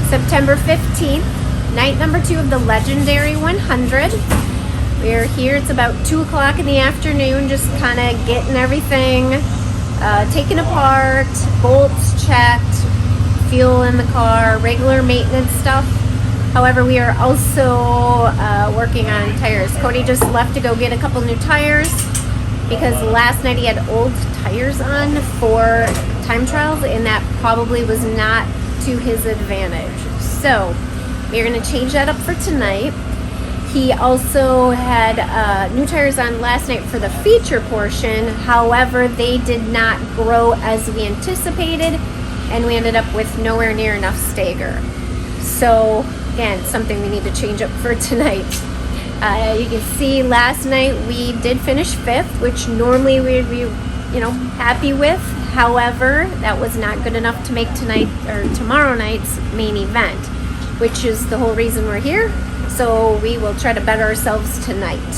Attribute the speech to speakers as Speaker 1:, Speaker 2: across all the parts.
Speaker 1: September 15th, night number 2 of the Legendary 100. We're here, it's about 2 o'clock in the afternoon, just kind of getting everything taken apart, bolts checked, fuel in the car, regular maintenance stuff. However, we are also working on tires. Cody just left to go get a couple new tires because last night he had old tires on for time trials, and that probably was not to his advantage. So we're going to change that up for tonight. He also had new tires on last night for the feature portion. However, they did not grow as we anticipated, and we ended up with nowhere near enough stagger. So again, something we need to change up for tonight. You can see last night we did finish 5th, which normally we'd be, happy with. However, that was not good enough to make tonight or tomorrow night's main event, which is the whole reason we're here. So we will try to better ourselves tonight.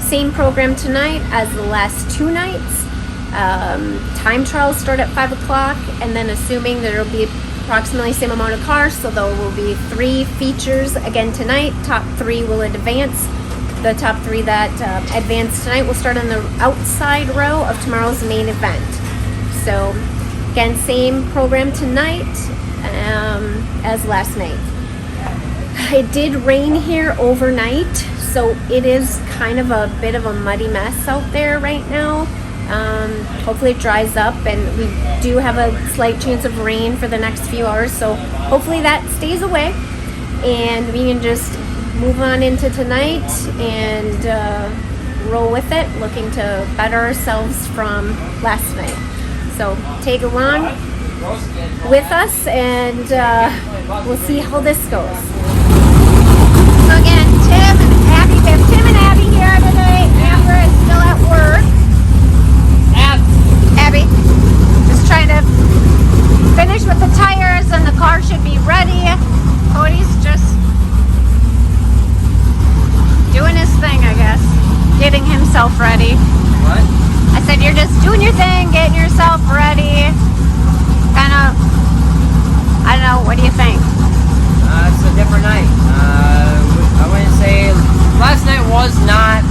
Speaker 1: Same program tonight as the last 2 nights. Time trials start at 5 o'clock, and then assuming there will be approximately the same amount of cars, so there will be 3 features again tonight. Top 3 will advance. The top 3 that advance tonight will start on the outside row of tomorrow's main event. So again, same program tonight as last night. It did rain here overnight, so it is kind of a bit of a muddy mess out there right now. Hopefully it dries up, and we do have a slight chance of rain for the next few hours, so hopefully that stays away and we can just move on into tonight and roll with it, looking to better ourselves from last night. So take along with us, and we'll see how this goes. So again, Tim and Abby, we have Tim and Abby here today. Amber is still at work. Abby, just trying to finish with the tires, and the car should be ready. Cody's just doing his thing, I guess. Getting himself ready.
Speaker 2: What?
Speaker 1: I said you're just doing your thing, getting yourself ready. Kind of, I don't know, what do you think?
Speaker 2: It's a different night. I wouldn't say, last night was not,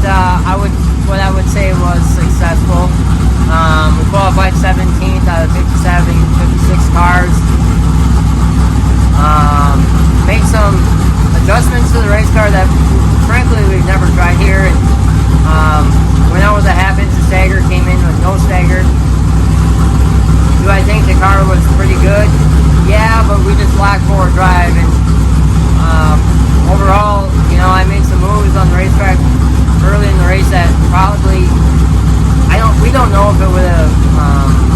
Speaker 2: what I would say was successful. We qualified 17th out of 56 cars. Made some adjustments to the race car that frankly we've never tried here, and went out with a half-inch of stagger, came in with no stagger. Do I think the car was pretty good? Yeah, but we just lacked forward drive, and overall, I made some moves on the racetrack early in the race that probably we don't know if it would have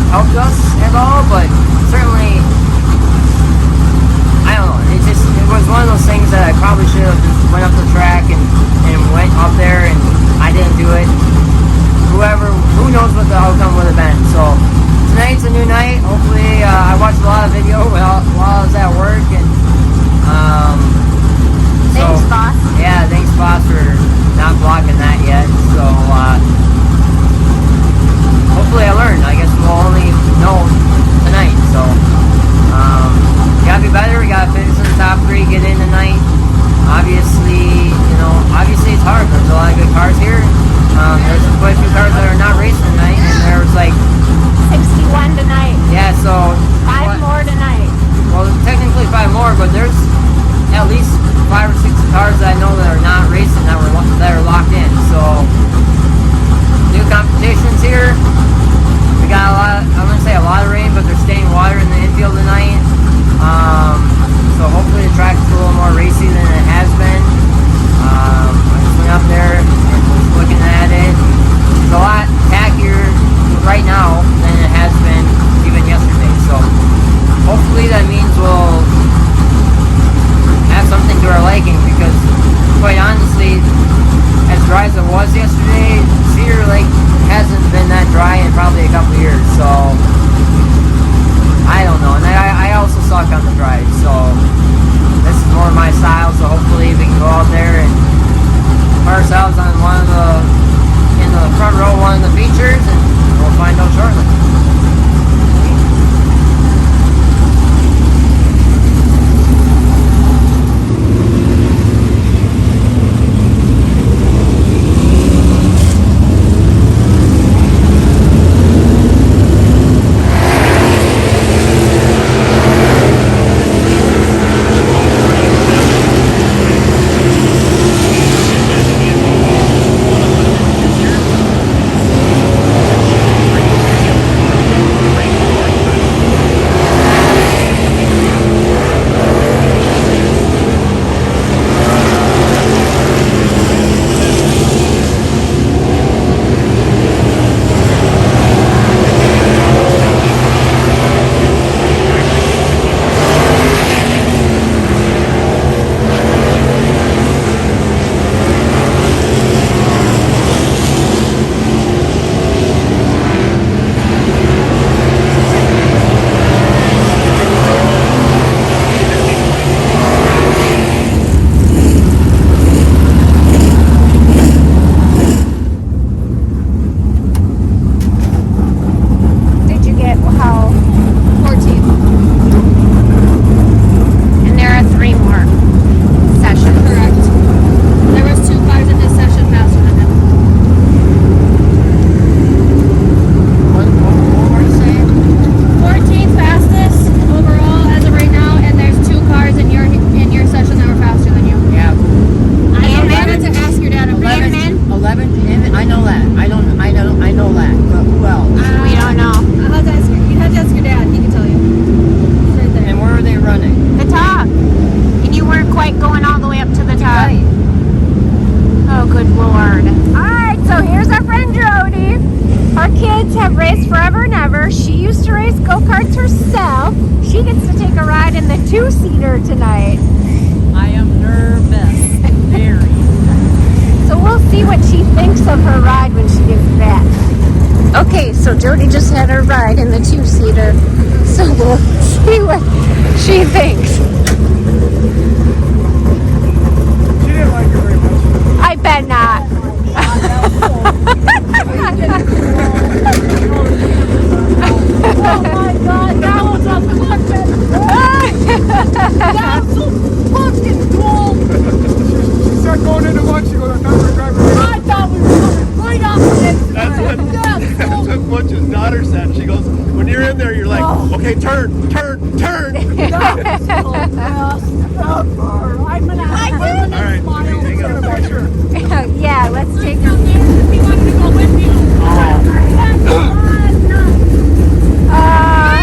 Speaker 2: helped us at all, but certainly, I don't know, it was one of those things that I probably should have just went up the track and went up there, and I didn't do it. Who knows what the outcome would have been. So tonight's a new night. Hopefully, I watched a lot of video while I was at work, and
Speaker 1: thanks, boss.
Speaker 2: Yeah, thanks, boss, for not blocking that yet. So hopefully I learned. I guess we'll only know tonight. So gotta be better. We gotta finish in the top 3, get in tonight. Obviously, it's hard. There's a lot of good cars here. There's quite a few cars that are not racing tonight, and there was like
Speaker 1: 61 tonight.
Speaker 2: Yeah, so
Speaker 1: 5 more tonight.
Speaker 2: Well, technically 5 more, but there's at least 5 or 6 cars that I know that are not racing that are locked in. So new competitions here. We got I'm gonna say a lot of rain, but there's staying water in the infield tonight. So hopefully the track's a little more racy than it has been. I just went up there and was looking at it. It's a lot tackier right now than it has been even yesterday. So hopefully that means we'll have something to our liking, because quite honestly, as dry as it was yesterday, Cedar Lake hasn't been that dry in probably a couple of years. So I don't know, and I also suck on the drive, so this is more my style. So hopefully we can go out there and put ourselves on in the front row, one of the features, and we'll find out shortly.
Speaker 1: race forever and ever. She used to race go-karts herself. She gets to take a ride in the two-seater tonight.
Speaker 3: I am nervous. Very.
Speaker 1: So we'll see what she thinks of her ride when she gets back. Okay, so Jody just had her ride in the two-seater. So we'll see what she thinks.
Speaker 4: She didn't like it very much.
Speaker 1: I bet not.
Speaker 3: Oh my God, that was a fucking That's so fucking cool.
Speaker 4: She started going into one, she goes, I'm not going to drive her.
Speaker 3: I thought we were coming right up against
Speaker 5: That's what,
Speaker 3: That's
Speaker 5: that's
Speaker 3: so
Speaker 5: what Butch's daughter said. She goes, when you're in there, you're like, okay, turn.
Speaker 3: That's the best ever. I'm gonna
Speaker 5: All right,
Speaker 3: smile.
Speaker 5: hang on a picture.
Speaker 1: Yeah, let's take her.
Speaker 3: He wanted to go with you.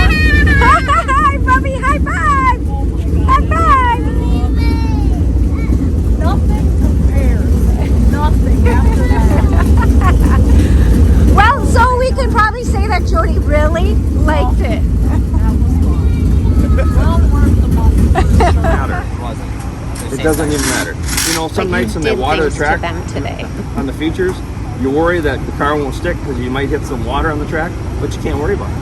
Speaker 1: Hi, Bubby. High five. High five.
Speaker 3: Nothing compares. Nothing after that.
Speaker 1: Well, so we could probably say that Jody really liked it.
Speaker 3: Well worth the money.
Speaker 5: It doesn't even matter. You know, some
Speaker 1: But
Speaker 5: nights
Speaker 1: you
Speaker 5: when they
Speaker 1: did
Speaker 5: water the
Speaker 1: things
Speaker 5: track
Speaker 1: to them today.
Speaker 5: on the features, you worry that the car won't stick because you might hit some water on the track, but you can't worry about it.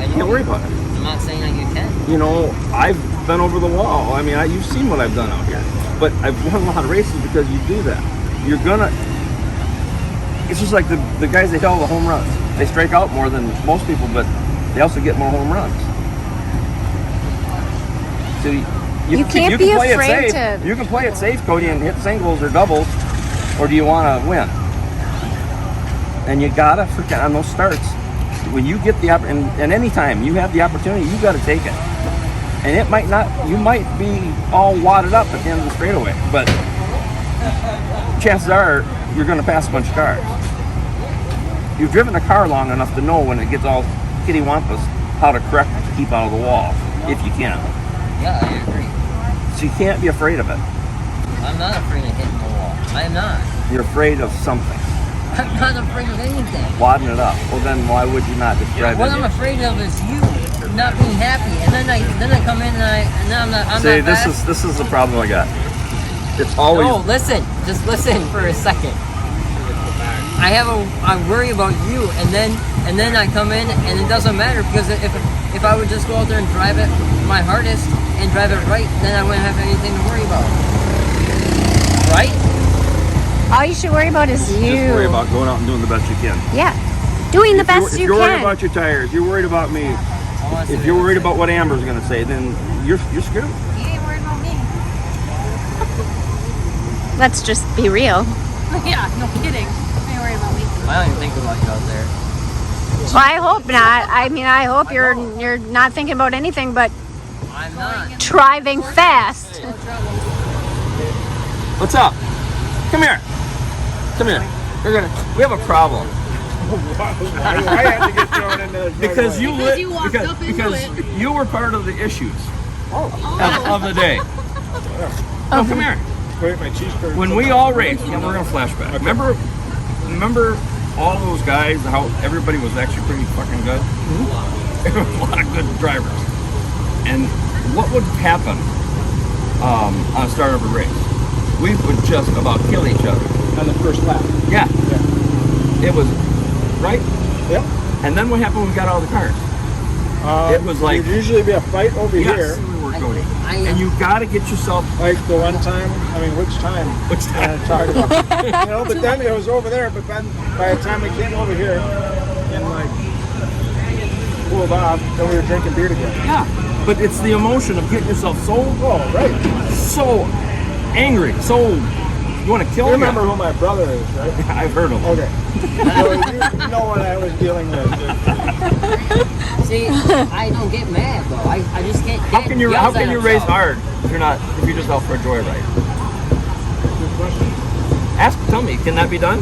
Speaker 5: You can't worry about it.
Speaker 2: I'm not saying that you can.
Speaker 5: You know, I've been over the wall. I mean, you've seen what I've done out here. But I've won a lot of races because you do that. You're gonna. It's just like the guys that hit all the home runs. They strike out more than most people, but they also get more home runs. So
Speaker 1: You can't
Speaker 5: can
Speaker 1: be
Speaker 5: play
Speaker 1: afraid
Speaker 5: it safe.
Speaker 1: to-
Speaker 5: You can play it safe, Cody, and hit singles or doubles, or do you want to win? And you gotta freaking on those starts. When you get the and anytime you have the opportunity, you got to take it. And it might not. You might be all wadded up at the end of the straightaway, but chances are you're going to pass a bunch of cars. You've driven a car long enough to know when it gets all kittywampus how to correct it to keep out of the wall, if you can.
Speaker 2: Yeah, I agree.
Speaker 5: So you can't be afraid of it.
Speaker 2: I'm not afraid of hitting the wall. I am not.
Speaker 5: You're afraid of something,
Speaker 2: I'm not afraid of anything.
Speaker 5: wadding it up. Well, then why would you not just drive
Speaker 2: What
Speaker 5: in
Speaker 2: I'm
Speaker 5: here?
Speaker 2: afraid of is you not being happy, and then I come in and then I'm not.
Speaker 5: See,
Speaker 2: not
Speaker 5: this is the problem I got. It's always
Speaker 2: No, listen. Just listen for a second. I worry about you, and then I come in and it doesn't matter because if I would just go out there and drive it my hardest and drive it right, then I wouldn't have anything to worry about. Right?
Speaker 1: All you should worry about is you.
Speaker 5: just worry about going out and doing the best you can.
Speaker 1: Yeah, doing the best
Speaker 5: If
Speaker 1: you
Speaker 5: you're worried
Speaker 1: can.
Speaker 5: about your tires, you're worried about me.
Speaker 2: Honestly,
Speaker 5: If you're worried about what Amber's going to say, then you're screwed.
Speaker 3: You ain't worried about me.
Speaker 1: Let's just be real.
Speaker 3: Yeah, no kidding. You ain't worried about me.
Speaker 2: I don't even think about you out there.
Speaker 1: Well, I hope not. I mean, I hope you're not thinking about anything but
Speaker 2: I'm not.
Speaker 1: driving fast.
Speaker 5: What's up? Come here. Come here. We have a problem.
Speaker 4: I had to get thrown into this.
Speaker 5: Because you
Speaker 3: walked up into
Speaker 5: because
Speaker 3: it.
Speaker 5: you were part of the issues of the day. Oh, come here.
Speaker 4: Wait, my cheese curd.
Speaker 5: When we all raced, and we're gonna flashback. Remember all those guys? How everybody was actually pretty fucking good. There were a lot of good drivers. And what would happen on the start of a race? We would just about kill each other.
Speaker 4: On the first lap.
Speaker 5: Yeah. It was right.
Speaker 4: Yep.
Speaker 5: And then what happened when we got all the cars? It was like-
Speaker 4: There'd usually be a fight over
Speaker 5: Yes,
Speaker 4: here.
Speaker 5: we were Cody. And you got to get yourself.
Speaker 4: Like the one time, I mean, which time?
Speaker 5: Which time?
Speaker 4: Talking about, but then it was over there. But then by the time we came over here and like cooled off, then we were drinking beer together.
Speaker 5: Yeah, but it's the emotion of getting yourself so angry, so you want to kill
Speaker 4: You
Speaker 5: him.
Speaker 4: remember who my brother is, right?
Speaker 5: I've heard of him.
Speaker 4: Okay. So you know what I was dealing with.
Speaker 2: See, I don't get mad though. I just can't.
Speaker 5: How can you race hard if you're just out for a joyride?
Speaker 4: Good question.
Speaker 5: Tell me, can that be done?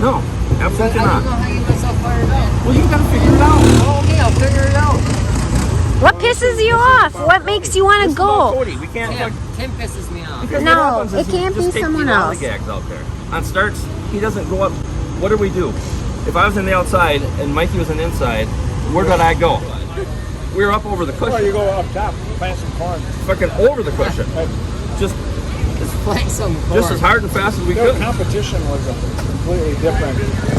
Speaker 5: No, absolutely
Speaker 2: I
Speaker 5: not.
Speaker 2: don't know how you get myself fired up.
Speaker 5: Well, you got to figure it out.
Speaker 2: Oh, okay, I'll figure it out.
Speaker 1: What pisses you off? What makes you want to go?
Speaker 5: Cody, we can't.
Speaker 2: Tim pisses me off.
Speaker 5: Because
Speaker 1: No,
Speaker 5: what happens is
Speaker 1: it can't
Speaker 5: just
Speaker 1: be
Speaker 5: take
Speaker 1: someone
Speaker 5: the
Speaker 1: else.
Speaker 5: lollygags out there. On starts, he doesn't go up. What do? if I was on the outside and Mikey was on the inside, where did I go? We were up over the
Speaker 4: Well, you
Speaker 5: cushion.
Speaker 4: go up top, plant some corn.
Speaker 5: Fucking over the cushion. Just
Speaker 2: Plant some
Speaker 5: just as hard and fast as we
Speaker 4: Their
Speaker 5: could.
Speaker 4: competition was a completely different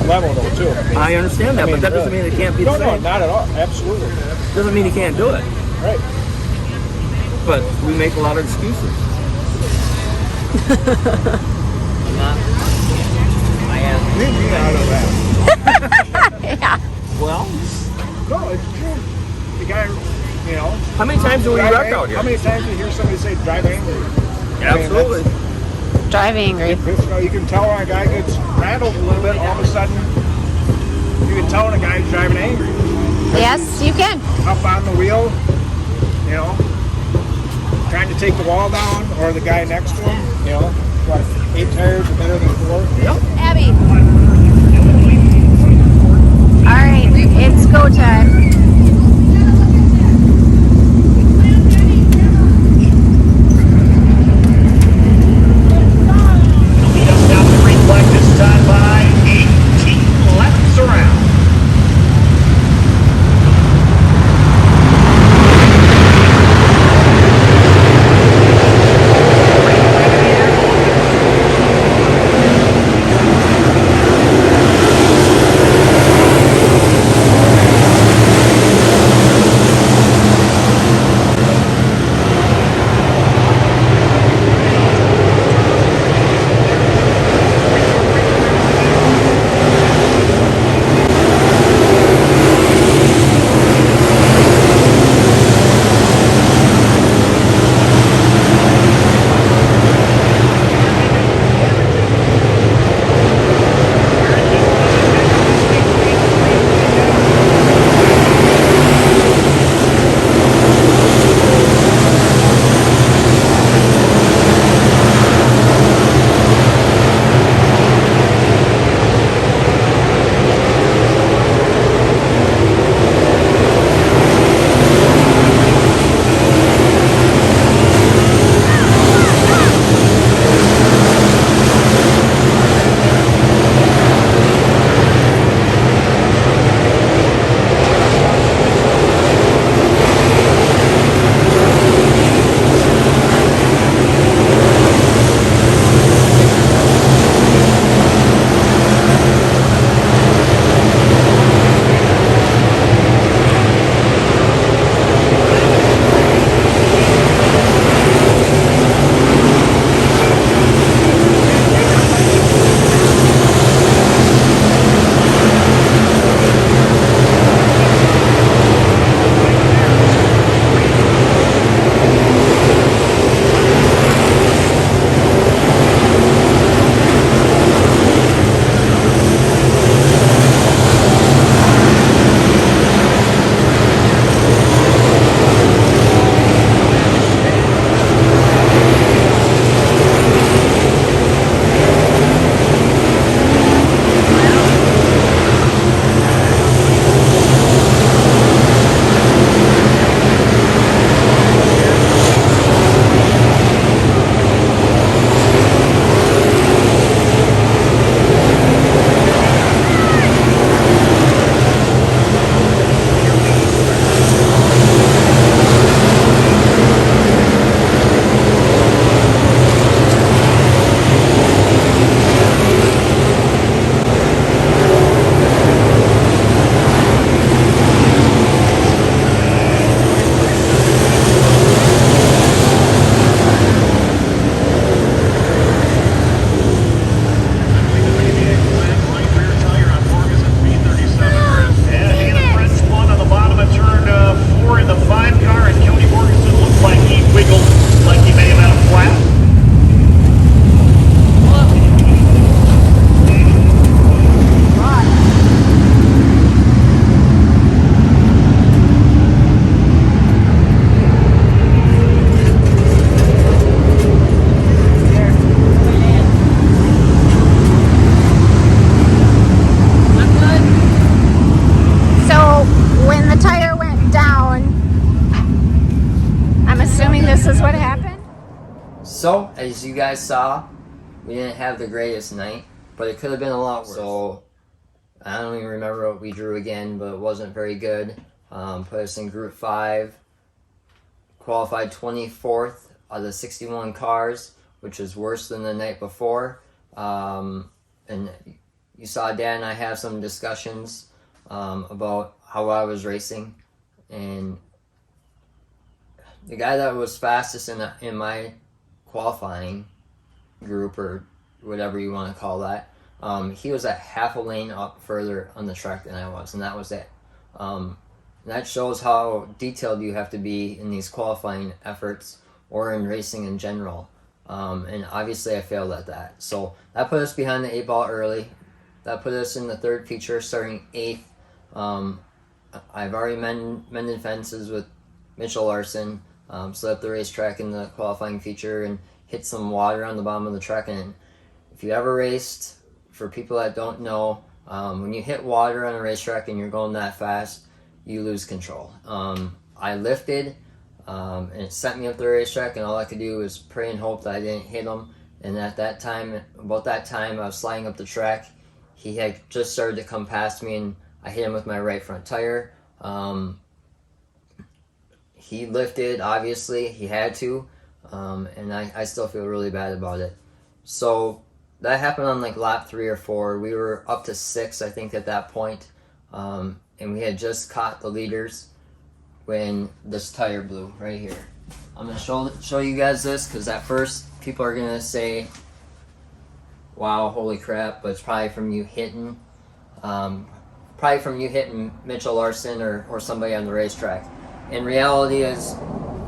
Speaker 4: level, though, too.
Speaker 5: I understand that, but that doesn't mean it can't be the
Speaker 4: No,
Speaker 5: same.
Speaker 4: not at all. Absolutely.
Speaker 5: Doesn't mean he can't do it.
Speaker 4: Right.
Speaker 5: But we make a lot of excuses.
Speaker 4: Leave me out of that.
Speaker 1: Yeah.
Speaker 5: Well,
Speaker 4: No, it's true. The guy, you know.
Speaker 5: how many times do we
Speaker 4: drive
Speaker 5: wreck
Speaker 4: ang-
Speaker 5: out here?
Speaker 4: How many times do you hear somebody say drive angry?
Speaker 5: Absolutely.
Speaker 1: Drive angry.
Speaker 4: You know, you can tell when a guy gets rattled a little bit, all of a sudden, you can tell when a guy's driving angry.
Speaker 1: Yes, you can.
Speaker 4: Up on the wheel, you know, trying to take the wall down, or the guy next to him, you know, what, 8 tires are better than 4?
Speaker 5: Yep.
Speaker 1: Abby. All right, it's go time.
Speaker 6: Lead us down the green flag this time by 18 laps around.
Speaker 2: So, as you guys saw, we didn't have the greatest night, but it could have been a lot worse. So, I don't even remember what we drew again, but it wasn't very good. Put us in Group 5. Qualified 24th out of 61 cars, which is worse than the night before. And you saw Dad and I have some discussions about how I was racing. And the guy that was fastest in my qualifying group, or whatever you want to call that, he was at half a lane up further on the track than I was, and that was it. That shows how detailed you have to be in these qualifying efforts or in racing in general. And obviously I failed at that. So that put us behind the 8 ball early. That put us in the 3rd feature, starting 8th. I've already mended fences with Mitchell Larson, set up the racetrack in the qualifying feature, and hit some water on the bottom of the track. And if you ever raced, for people that don't know, when you hit water on a racetrack and you're going that fast, you lose control. I lifted, and it sent me up the racetrack, and all I could do was pray and hope that I didn't hit him. And at that time, about that time, I was sliding up the track. He had just started to come past me, and I hit him with my right front tire. He lifted, obviously, he had to, and I still feel really bad about it. So that happened on like lap 3 or 4. We were up to 6, I think, at that point. And we had just caught the leaders when this tire blew right here. I'm going to show you guys this, because at first people are going to say, wow, holy crap, but it's probably from you hitting Mitchell Larson or somebody on the racetrack. And reality is,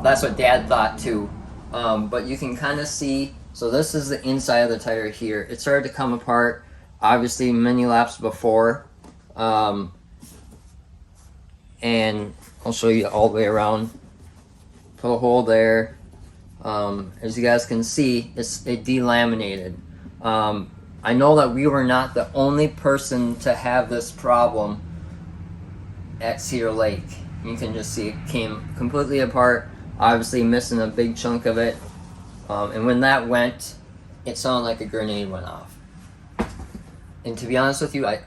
Speaker 2: that's what Dad thought too. But you can kind of see, so this is the inside of the tire here. It started to come apart, obviously, many laps before. And I'll show you all the way around. Put a hole there. As you guys can see, it delaminated. I know that we were not the only person to have this problem at Cedar Lake. You can just see it came completely apart, obviously missing a big chunk of it. And when that went, it sounded like a grenade went off. And to be honest with you, I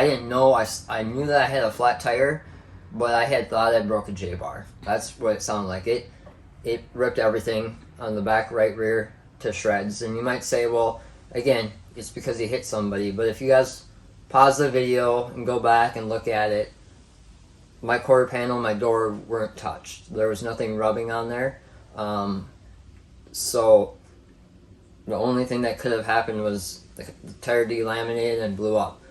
Speaker 2: didn't know. I knew that I had a flat tire, but I had thought I broke a J-bar. That's what it sounded like. It ripped everything on the back right rear to shreds. And you might say, well, again, it's because you hit somebody. But if you guys pause the video and go back and look at it, my quarter panel, my door weren't touched. There was nothing rubbing on there. So the only thing that could have happened was the tire delaminated and blew up.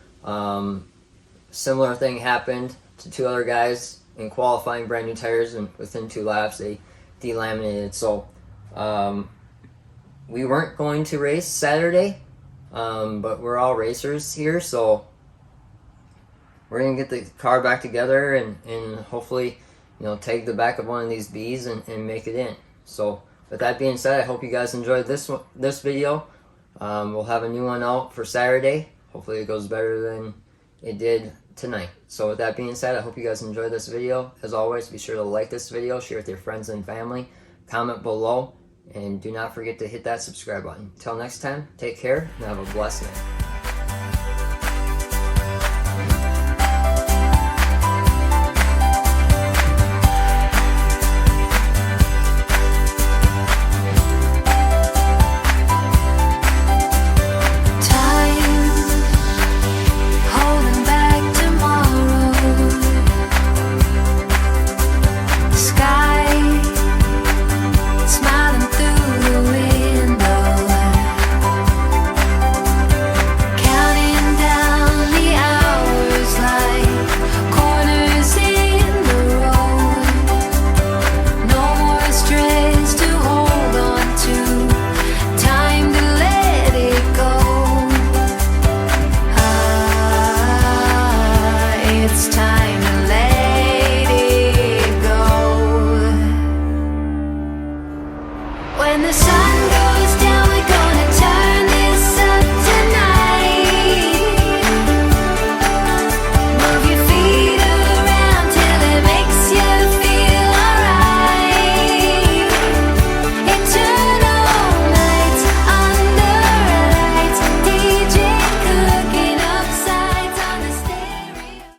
Speaker 2: Similar thing happened to 2 other guys in qualifying brand new tires, and within 2 laps they delaminated. So we weren't going to race Saturday, but we're all racers here, so we're gonna get the car back together and hopefully, take the back of one of these Bs and make it in. So with that being said, I hope you guys enjoyed this video. We'll have a new one out for Saturday. Hopefully it goes better than it did tonight. So with that being said, I hope you guys enjoyed this video. As always, be sure to like this video, share with your friends and family, comment below, and do not forget to hit that subscribe button. Until next time, take care and have a blessed night.